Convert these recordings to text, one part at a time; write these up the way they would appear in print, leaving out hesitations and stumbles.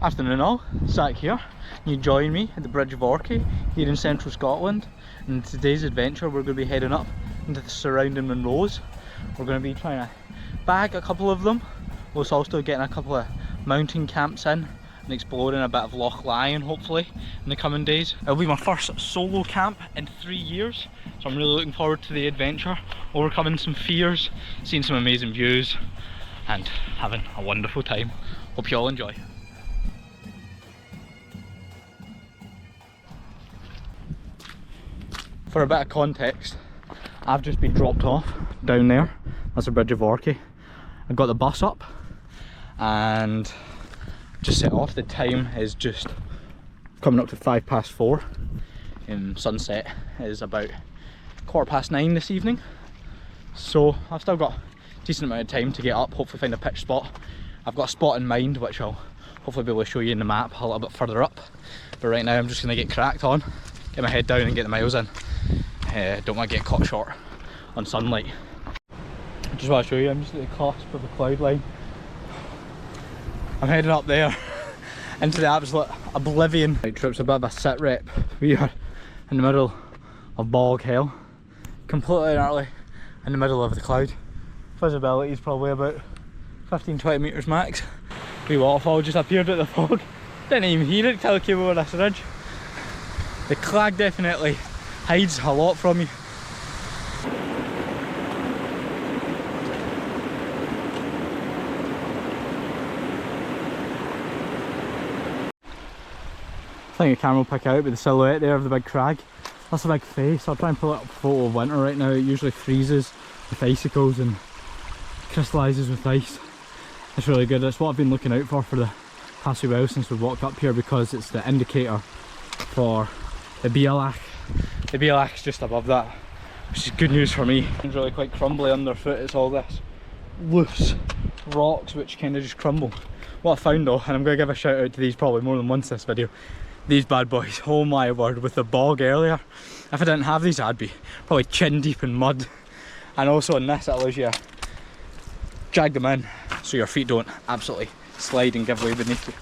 Afternoon all, Zach here. You join me at the Bridge of Orchy here in central Scotland. In today's adventure we're going to be heading up into the surrounding munros. We're going to be trying to bag a couple of them, whilst also getting a couple of mountain camps in and exploring a bit of Loch Lyon hopefully in the coming days. It'll be my first solo camp in 3 years, so I'm really looking forward to the adventure, overcoming some fears, seeing some amazing views and having a wonderful time. Hope you all enjoy. For a bit of context, I've just been dropped off down there. That's the Bridge of Orchy. I got the bus up and just set off. The time is just coming up to 4:05 and sunset is about 9:15 this evening. So I've still got a decent amount of time to get up, hopefully find a pitch spot. I've got a spot in mind which I'll hopefully be able to show you in the map a little bit further up. But right now I'm just going to get cracked on, get my head down and get the miles in. Don't want to get caught short on sunlight. I just want to show you, I'm just at the cusp of the cloud line. I'm heading up there into the absolute oblivion. Right, trip's a bit of a sit rep. We are in the middle of bog hill, completely and utterly in the middle of the cloud. Visibility is probably about 15-20 metres max. Wee waterfall just appeared at the fog. Didn't even hear it till I came over this ridge. The clag definitely hides a lot from you. I think the camera will pick out with the silhouette there of the big crag. That's a big face. I'll try and pull up a photo of winter right now. It usually freezes with icicles and crystallises with ice. It's really good. It's what I've been looking out for the past few while since we walked up here, because it's the indicator for the Bialach. The Bialach's just above that, which is good news for me. It's really quite crumbly underfoot. It's all this loose rocks which kind of just crumble. What I found though, and I'm going to give a shout out to these probably more than once this video, these bad boys, oh my word, with the bog earlier, if I didn't have these I'd be probably chin deep in mud. And also in this it allows you to drag them in so your feet don't absolutely slide and give way beneath you.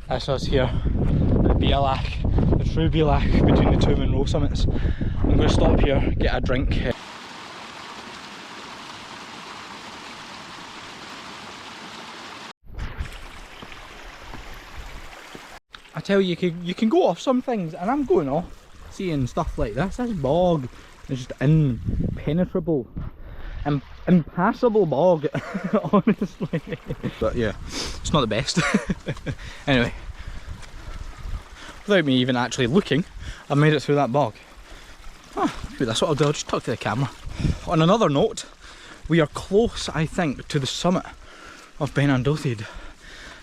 That's us here, the Bialach, the true Bialach between the two Munro summits. I'm going to stop here, get a drink. I tell you, you can go off some things, and I'm going off seeing stuff like this. This bog is just impenetrable, impassable bog, honestly. But yeah, it's not the best. Anyway, without me even actually looking, I've made it through that bog. That's what I'll do, I'll just talk to the camera. On another note, we are close, I think, to the summit of Ben Andothed.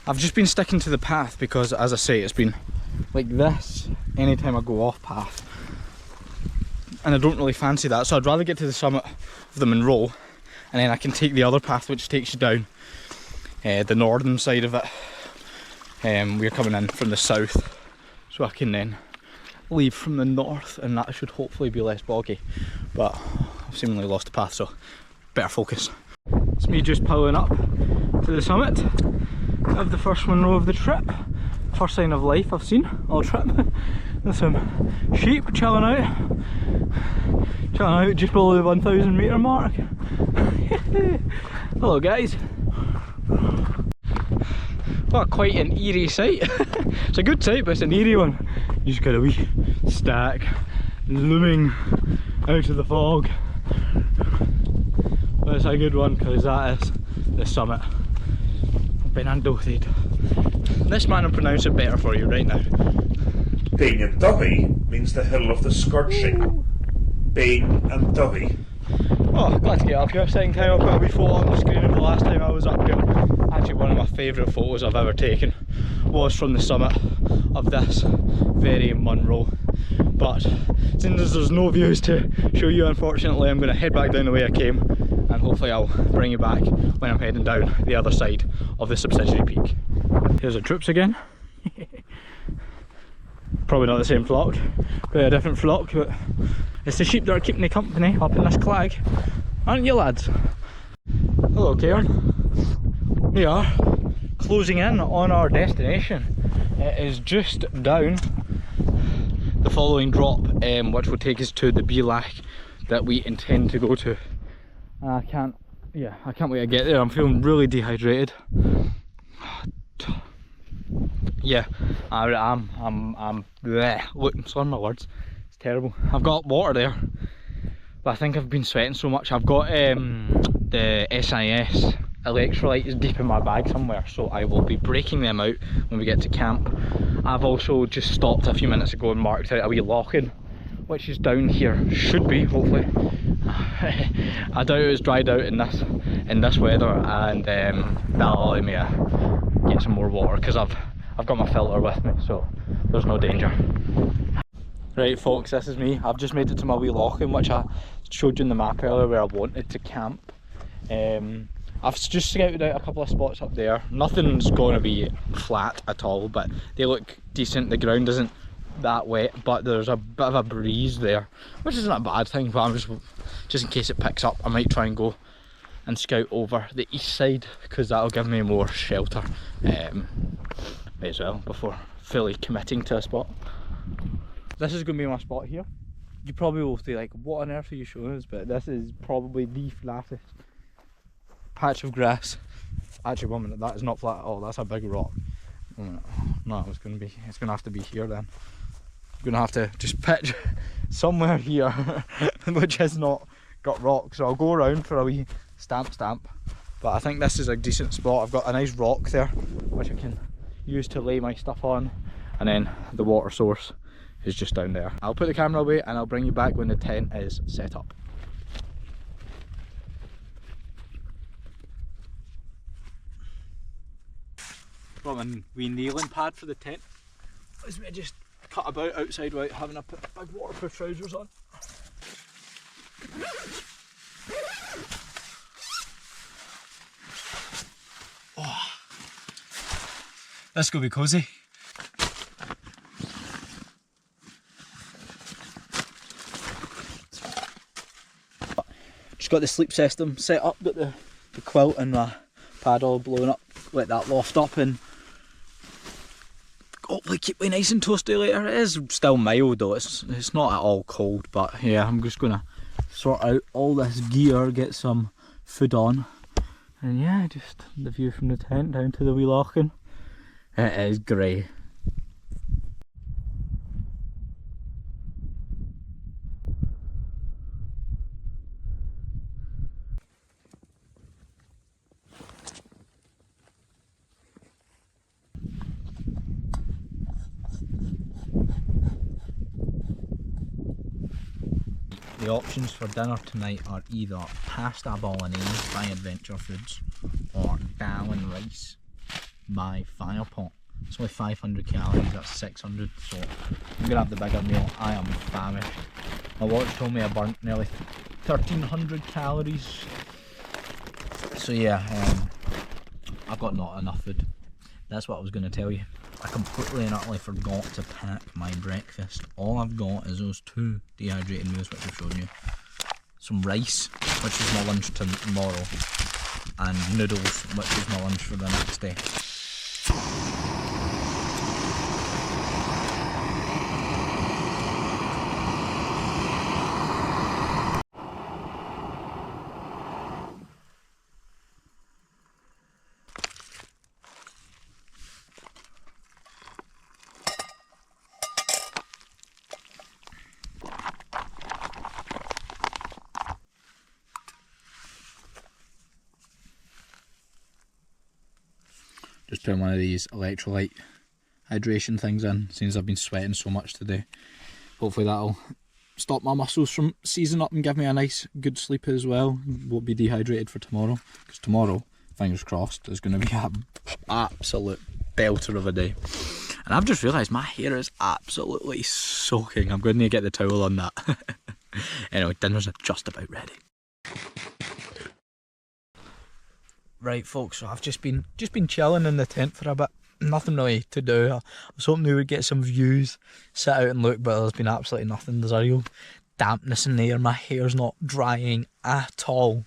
I've just been sticking to the path because, as I say, it's been like this anytime I go off path. And I don't really fancy that, so I'd rather get to the summit of the Munro and then I can take the other path which takes you down the northern side of it. We're coming in from the south, so I can then leave from the north, and that should hopefully be less boggy. But I've seemingly lost the path, so better focus. It's me just pulling up to the summit of the first Munro of the trip. First sign of life I've seen all trip. There's some sheep chilling out just below the 1,000 metre mark. Hello guys. What quite an eerie sight. It's a good sight, but it's an eerie one. You just got a wee stack looming out of the fog. But it's a good one because that is the summit of Ben Andothed. This man will pronounce it better for you right now. Being and Dubby means the hill of the scorching. Being and Dubby. Oh, glad to get up here. Second time I put a wee photo on the screen of the last time I was up here. Actually one of my favourite photos I've ever taken was from the summit of this very Munro. But since there's no views to show you, unfortunately, I'm going to head back down the way I came, and hopefully I'll bring you back when I'm heading down the other side of the subsidiary peak. Here's the troops again. Probably not the same flock, probably a different flock, but it's the sheep that are keeping me company up in this clag, aren't you lads? Hello Kieran. We are closing in on our destination. It is just down the following drop, which will take us to the Beelach that we intend to go to. And I can't wait to get there. I'm feeling really dehydrated. Yeah, I'm bleh. Look, sorry my words, it's terrible. I've got water there, but I think I've been sweating so much. I've got the SIS electrolytes deep in my bag somewhere, so I will be breaking them out when we get to camp. I've also just stopped a few minutes ago and marked out a wee Loch Lyon, which is down here, should be, hopefully. I doubt it was dried out in this weather, and that'll allow me to get some more water, because I've got my filter with me, so there's no danger. Right folks, this is me. I've just made it to my wee Loch Lyon, which I showed you in the map earlier where I wanted to camp. I've just scouted out a couple of spots up there. Nothing's going to be flat at all, but they look decent. The ground isn't that wet, but there's a bit of a breeze there, which isn't a bad thing, but I'm just in case it picks up, I might try and go and scout over the east side, because that'll give me more shelter. May as well, before fully committing to a spot. This is going to be my spot here. You probably will say like, what on earth are you showing us? But this is probably the flattest patch of grass. Actually, 1 minute, that is not flat at all. That's a big rock. No, it's going to have to be here then. I'm going to have to just pitch somewhere here, which has not got rocks. So I'll go around for a wee stamp. But I think this is a decent spot. I've got a nice rock there, which I can use to lay my stuff on, and then the water source is just down there. I'll put the camera away and I'll bring you back when the tent is set up. Got my wee kneeling pad for the tent. Let's just cut about outside without having to put big waterproof trousers on. Oh, this is going to be cosy. Just got the sleep system set up, got the quilt and my pad all blown up, let that loft up, and hopefully keep me nice and toasty later. It is still mild though, it's not at all cold, but yeah, I'm just gonna sort out all this gear, get some food on, and yeah, just the view from the tent down to the wee Loch Lyon. It is grey. The options for dinner tonight are either pasta bolognese by Adventure Foods or dal and rice by Firepot. It's only 500 calories, that's 600, so I'm gonna have the bigger meal. I am famished. My watch told me I burnt nearly 1300 calories. So yeah, I've got not enough food. That's what I was going to tell you. I completely and utterly forgot to pack my breakfast. All I've got is those 2 dehydrated meals which I've shown you. Some rice, which is my lunch tomorrow, and noodles, which is my lunch for the next day. Just putting one of these electrolyte hydration things in, since I've been sweating so much today. Hopefully that'll stop my muscles from seizing up and give me a nice good sleep as well. Won't be dehydrated for tomorrow, because tomorrow, fingers crossed, is going to be an absolute belter of a day. And I've just realised my hair is absolutely soaking. I'm going to get the towel on that. Anyway, dinner's just about ready. Right folks, so I've just been chilling in the tent for a bit. nothing really to do. I was hoping we would get some views, sit out and look, but there's been absolutely nothing. There's a real dampness in the air. My hair's not drying at all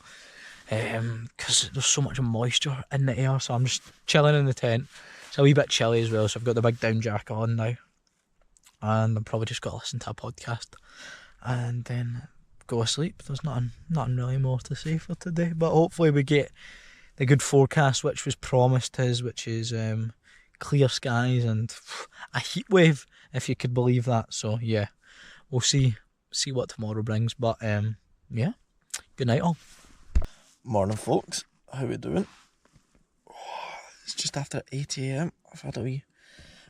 because there's so much moisture in the air, so I'm just chilling in the tent. It's a wee bit chilly as well, so I've got the big down jacket on now, and I'm probably just got to listen to a podcast and then go to sleep. There's nothing really more to say for today, but hopefully we get the good forecast which was promised to us, which is clear skies and a heat wave, if you could believe that. So yeah, we'll see what tomorrow brings, but yeah, good night all. Morning folks, how we doing? It's just after 8 AM. I've had a wee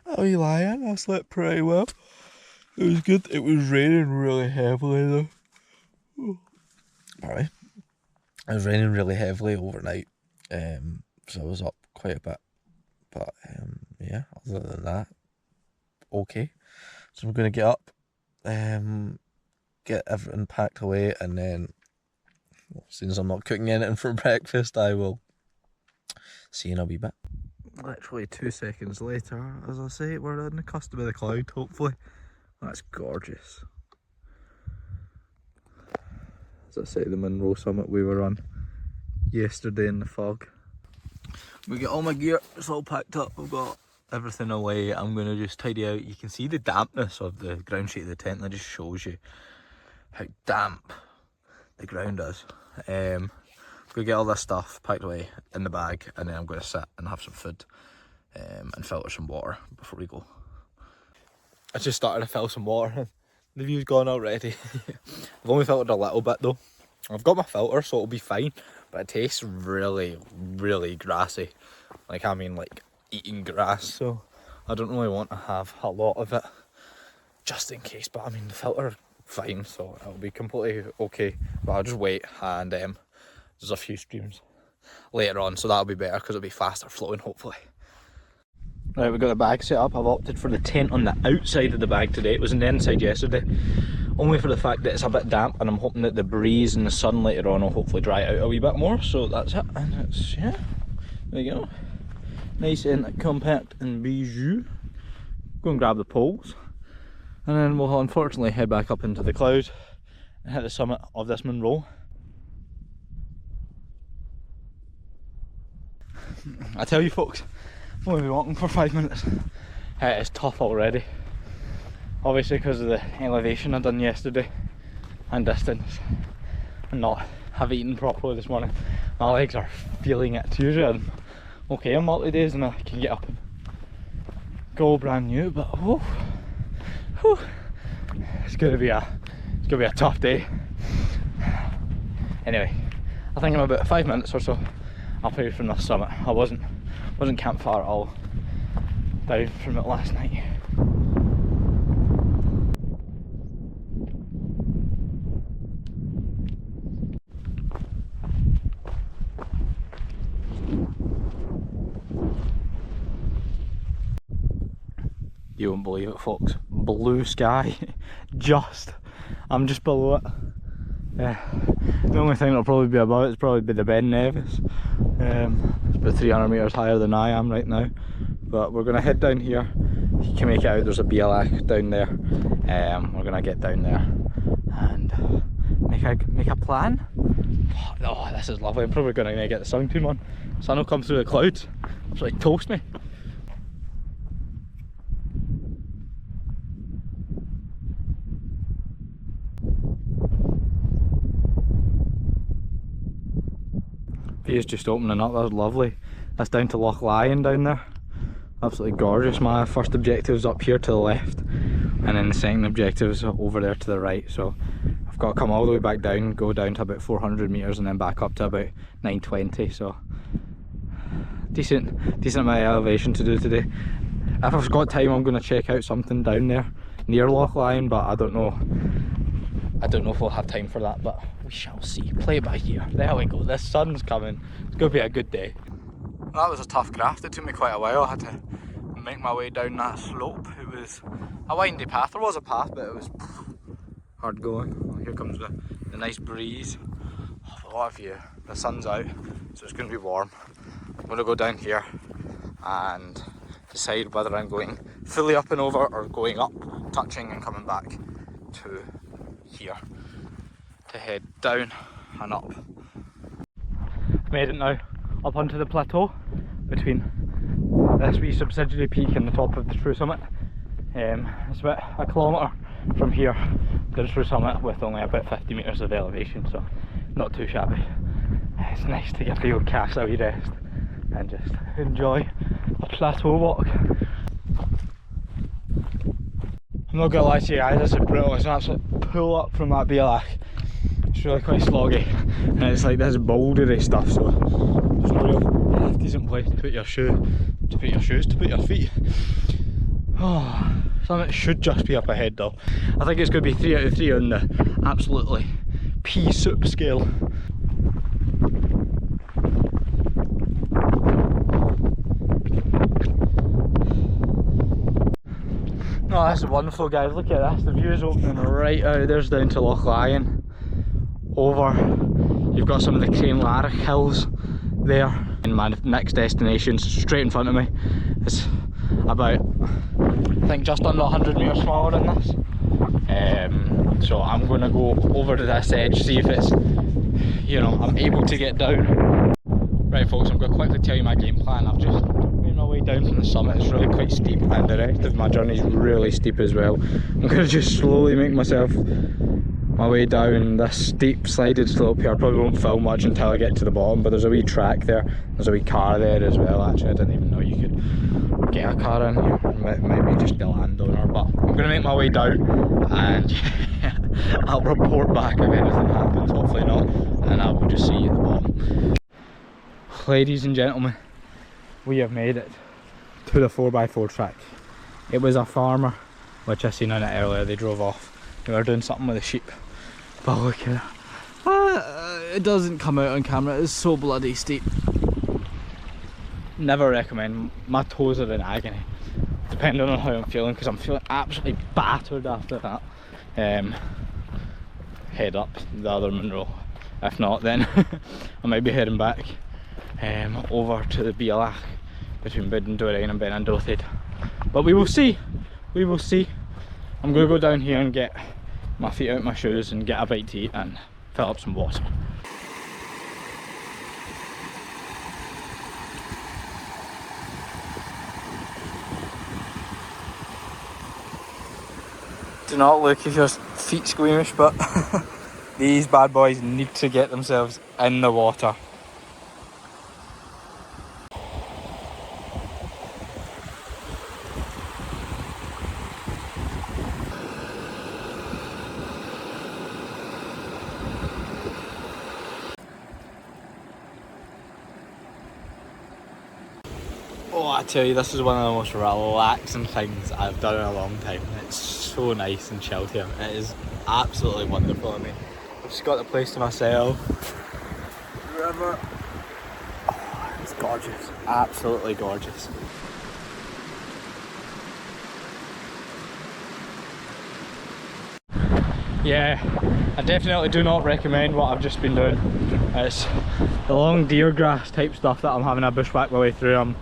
lie in. I slept pretty well. It was good. It was raining really heavily though. Sorry. It was raining really heavily overnight, so I was up quite a bit. But yeah, other than that, okay. So I'm going to get up, get everything packed away, and then, well, since I'm not cooking anything for breakfast, I will see you in a wee bit. Literally 2 seconds later, as I say, we're in the cusp of the cloud, hopefully. That's gorgeous. As I say, the Munro summit we were on yesterday in the fog. We get all my gear, it's all packed up, I've got everything away. I'm going to just tidy out. You can see the dampness of the ground sheet of the tent, that just shows you how damp the ground is. I'm going to get all this stuff packed away in the bag, and then I'm going to sit and have some food and filter some water before we go. I just started to fill some water. The view's gone already. I've only filtered a little bit though. I've got my filter, so it'll be fine, but it tastes really, really grassy. Like, I mean, like eating grass, so I don't really want to have a lot of it, just in case. But I mean, the filter fine, so it'll be completely okay. But I'll just wait, and there's a few streams later on, so that'll be better because it'll be faster flowing, hopefully. Right, we've got the bag set up. I've opted for the tent on the outside of the bag today. It was on the inside yesterday, only for the fact that it's a bit damp, and I'm hoping that the breeze and the sun later on will hopefully dry it out a wee bit more. So that's it, and it's, yeah, there you go. Nice and compact and bijou. Go and grab the poles, and then we'll unfortunately head back up into the cloud and hit the summit of this Munro. I tell you folks, I've only been walking for 5 minutes. It is tough already. Obviously because of the elevation I done yesterday and distance, and not have eaten properly this morning. My legs are feeling it. Usually I'm okay on multi-days and I can get up and go brand new, but whew, it's gonna be a tough day. Anyway, I think in about 5 minutes or so I'll be from the summit. I wasn't camped far at all down from it last night. You won't believe it folks, blue sky. I'm just below it. The only thing that'll probably be about is probably be the Ben Nevis. It's about 300 metres higher than I am right now, but we're going to head down here. You can make it out, there's a BLA down there. We're going to get down there and make a plan. Oh, this is lovely. I'm probably going to get the sun cream on. Sun will come through the clouds, it's like toast me. View's just opening up, that's lovely. That's down to Loch Lyon down there. Absolutely gorgeous. My first objective's up here to the left, and then the second objective's over there to the right. So I've got to come all the way back down, go down to about 400 metres and then back up to about 920. So decent amount of elevation to do today. If I've got time, I'm going to check out something down there near Loch Lyon, but I don't know if we'll have time for that, but we shall see. Play it by ear. There we go, the sun's coming. It's going to be a good day. That was a tough graft. It took me quite a while. I had to make my way down that slope. It was a windy path. There was a path, but it was hard going. Well, here comes the nice breeze. A lot of view. The sun's out, so it's going to be warm. I'm going to go down here and decide whether I'm going fully up and over or going up, touching and coming back to here to head down and up. Made it now up onto the plateau between this wee subsidiary peak and the top of the true summit. It's about a kilometre from here to the true summit with only about 50 metres of elevation, so not too shabby. It's nice to get a real cast a wee rest and just enjoy a plateau walk. I'm not gonna lie to you guys, this is brutal. It's an absolute pull up from that Bealach. It's really quite sloggy and it's like this bouldery stuff, so there's no real decent place to put your feet. Oh, something should just be up ahead though. I think it's going to be 3 out of 3 on the absolutely pea soup scale. No, this is wonderful guys, look at this, the view is opening right out, there's down to Loch Lyon. Over, you've got some of the Cranelarich hills there, and my next destination's straight in front of me. It's about, I think, just under 100 metres smaller than this. So I'm going to go over to this edge, see if it's, you know, I'm able to get down. Right folks, I'm going to quickly tell you my game plan. I've just made my way down from the summit. It's really quite steep and the rest of my journey is really steep as well. I'm going to just slowly make my way down this steep slided slope here. I probably won't film much until I get to the bottom, but there's a wee track there, there's a wee car there as well. Actually, I didn't even know you could get a car in here. It might be just the landowner, but I'm going to make my way down and I'll report back if anything happens, hopefully not, and I will just see you at the bottom. Ladies and gentlemen, we have made it to the 4x4 track. It was a farmer, which I seen on it earlier, they drove off. They were doing something with the sheep. But look at it. It doesn't come out on camera, it's so bloody steep. Never recommend, my toes are in agony. Depending on how I'm feeling, because I'm feeling absolutely battered after that. Head up the other Munro. If not, then I might be heading back over to the Bealach between Bridge and Benandothed. But we will see, we will see. I'm going to go down here and get my feet out my shoes and get a bite to eat and fill up some water. Do not look if your feet squeamish, but these bad boys need to get themselves in the water. Oh, I tell you, this is one of the most relaxing things I've done in a long time. It's so nice and chilled here. It is absolutely wonderful. I mean, I've just got the place to myself. The river. Oh, it's gorgeous. Absolutely gorgeous. Yeah, I definitely do not recommend what I've just been doing. It's the long deer grass type stuff that I'm having a bushwhack my way through. I'm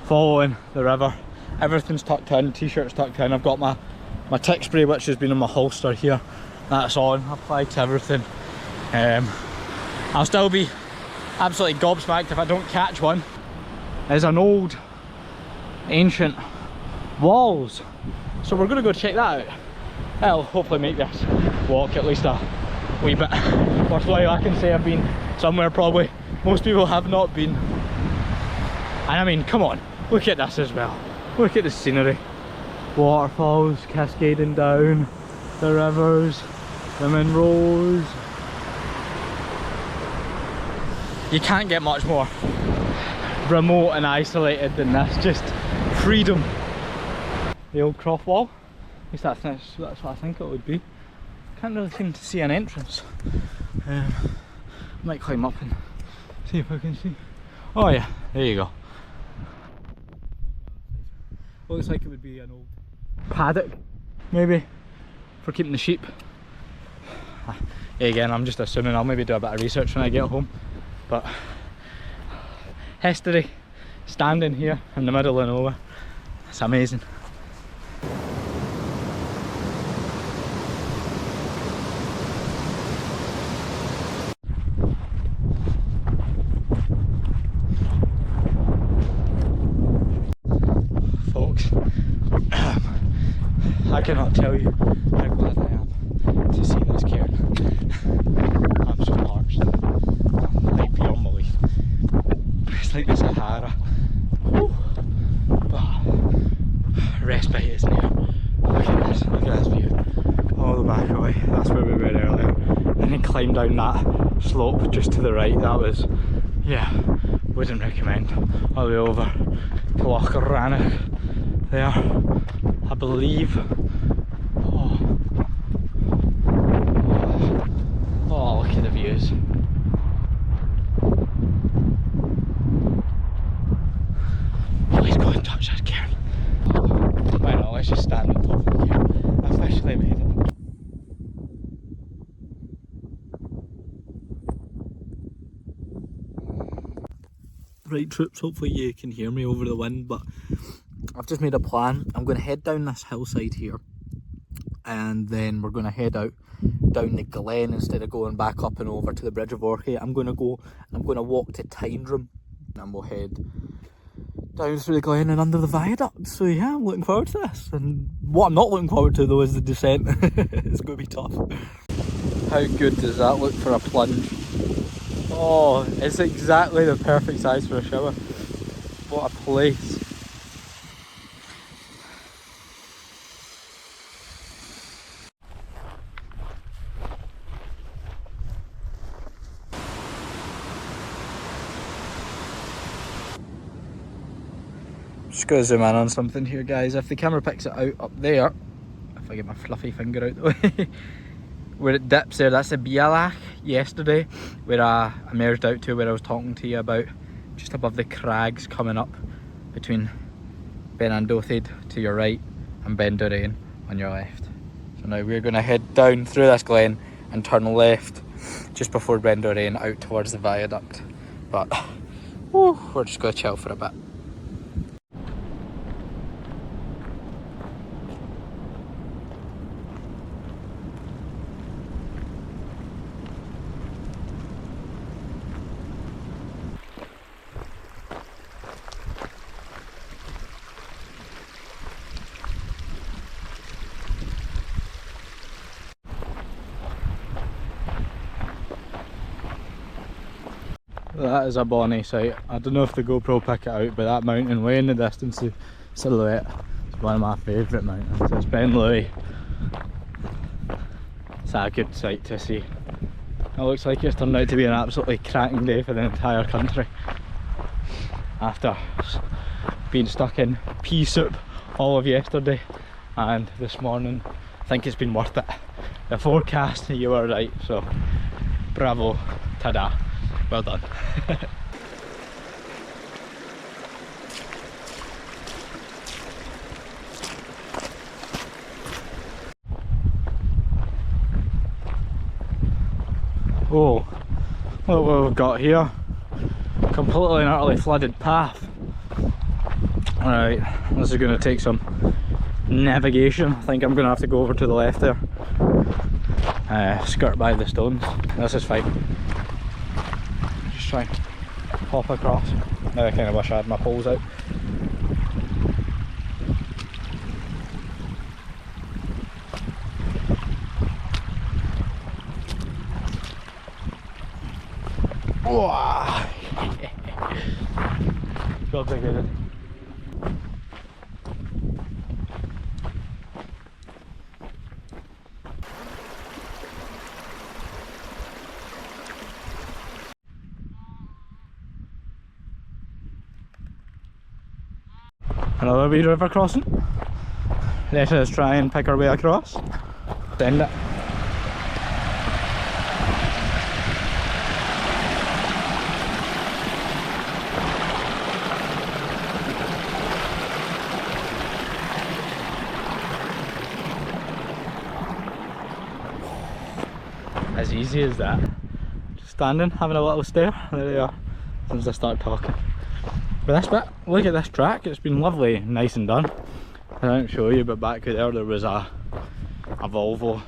following the river. Everything's tucked in, t-shirt's tucked in. I've got my tick spray, which has been in my holster here. That's on, applied to everything. I'll still be absolutely gobsmacked if I don't catch one. There's an old, ancient walls. So we're gonna go check that out. That'll hopefully make this walk at least a wee bit worthwhile. I can say I've been somewhere probably most people have not been. And I mean, come on, look at this as well. Look at the scenery. Waterfalls cascading down, the rivers, the munros. You can't get much more remote and isolated than this, just freedom. The old croft wall, at least that's what I think it would be. Can't really seem to see an entrance. I might climb up and see if I can see. Oh yeah, there you go. Looks like it would be an old paddock, maybe, for keeping the sheep. Again, I'm just assuming. I'll maybe do a bit of research when I get home. But history, standing here in the middle of nowhere, It's amazing. Folks, I cannot tell you how glad I am to see this cairn. I'm so parched, like beyond belief. It's like the Sahara. Woo. But respite is near. Look at this view. All the back away, that's where we were earlier. And then climb down that slope just to the right. That was, yeah, wouldn't recommend. All the way over to Loch Lyon there, I believe. Oh, look at the views. Please go and touch that cairn. Why not? Let's just stand on top of the cairn. I officially made it. Right troops, hopefully you can hear me over the wind, but I've just made a plan. I'm going to head down this hillside here, and then we're going to head out down the glen instead of going back up and over to the Bridge of Orchy. I'm going to walk to Tyndrum, and we'll head down through the glen and under the viaduct. So yeah, I'm looking forward to this. And what I'm not looking forward to though is the descent. It's going to be tough. How good does that look for a plunge? Oh, it's exactly the perfect size for a shower. What a place. Just going to zoom in on something here, guys. If the camera picks it out up there, if I get my fluffy finger out the way, where it dips there, that's the Bialach yesterday, where I emerged out to, where I was talking to you about, just above the crags coming up between Ben Andothid to your right and Ben Dorain on your left. So now we're going to head down through this glen and turn left just before Ben Dorain out towards the viaduct. But whew, we're just going to chill for a bit. That is a bonny sight. I don't know if the GoPro pick it out, but that mountain way in the distance, the silhouette, is one of my favourite mountains. It's Ben Louis. It's a good sight to see. It looks like it's turned out to be an absolutely cracking day for the entire country. After being stuck in pea soup all of yesterday and this morning, I think it's been worth it. The forecast, you were right, so bravo, ta-da. Well done. Oh, look what we've got here. Completely and utterly flooded path. Alright, this is going to take some navigation. I think I'm going to have to go over to the left there. Skirt by the stones. This is fine. Try and hop across. Now I kind of wish I had my poles out. Feels like it. Another wee river crossing. Let us try and pick our way across. Send it. As easy as that. Just standing, having a little stare. There they are. Since I start talking. But this bit, look at this track, it's been lovely, nice and done. I didn't show you, but back there was a Volvo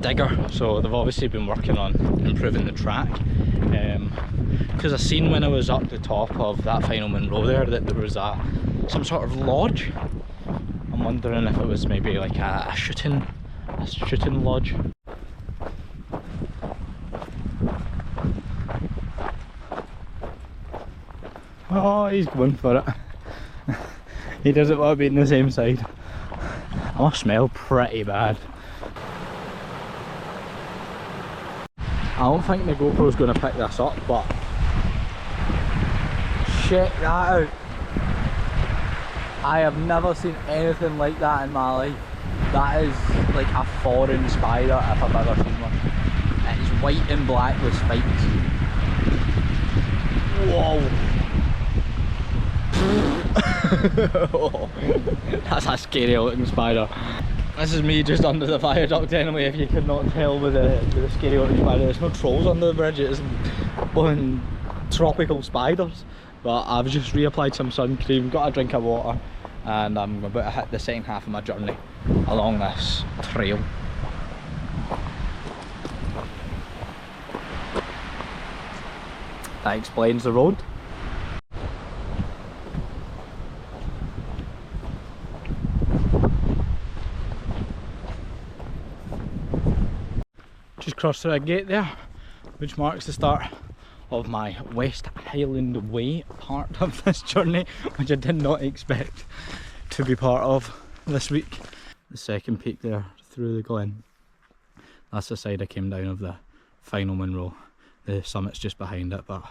digger, so they've obviously been working on improving the track. Because I seen when I was up the top of that final Munro there that there was some sort of lodge. I'm wondering if it was maybe like a shooting lodge. Oh, he's going for it. He doesn't want to be on the same side. I must smell pretty bad. I don't think the GoPro's going to pick this up, but check that out. I have never seen anything like that in my life. That is like a foreign spider if I've ever seen one. It's white and black with spikes. Whoa! That's a scary looking spider. This is me just under the viaduct anyway, if you could not tell with the scary looking spider. There's no trolls under the bridge, it's tropical spiders. But I've just reapplied some sun cream, got a drink of water, and I'm about to hit the second half of my journey along this trail. That explains the road. Just crossed through a gate there, which marks the start of my West Highland Way part of this journey, which I did not expect to be part of this week. The second peak there through the glen, that's the side I came down of the final Munro. The summit's just behind it, but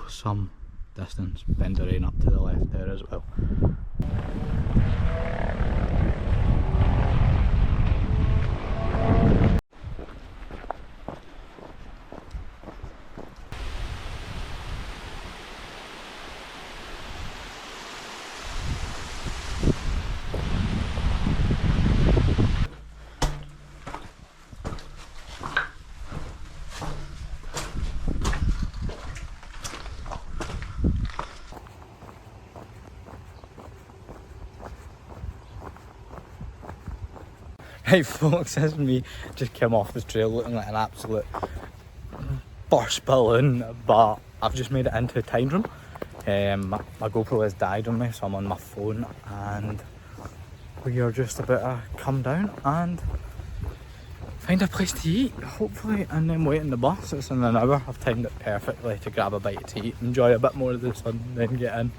some distance. Benderain up to the left there as well. Right folks, this is me just came off this trail looking like an absolute burst balloon, but I've just made it into a time room. My GoPro has died on me, so I'm on my phone, and we are just about to come down and find a place to eat, hopefully, and then wait in the bus. It's in an hour. I've timed it perfectly to grab a bite to eat, enjoy a bit more of the sun, then get in.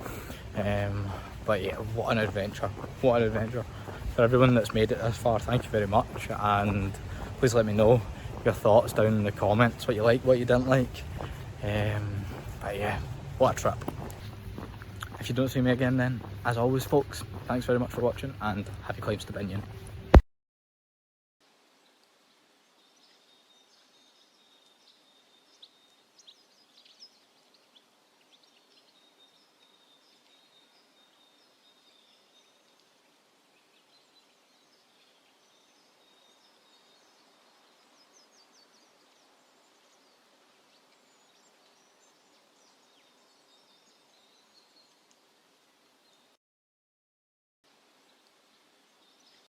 But yeah, what an adventure, what an adventure. For everyone that's made it this far, thank you very much, and please let me know your thoughts down in the comments, what you like, what you didn't like. But yeah, what a trip. If you don't see me again then, as always folks, thanks very much for watching, and happy climbs to Binion.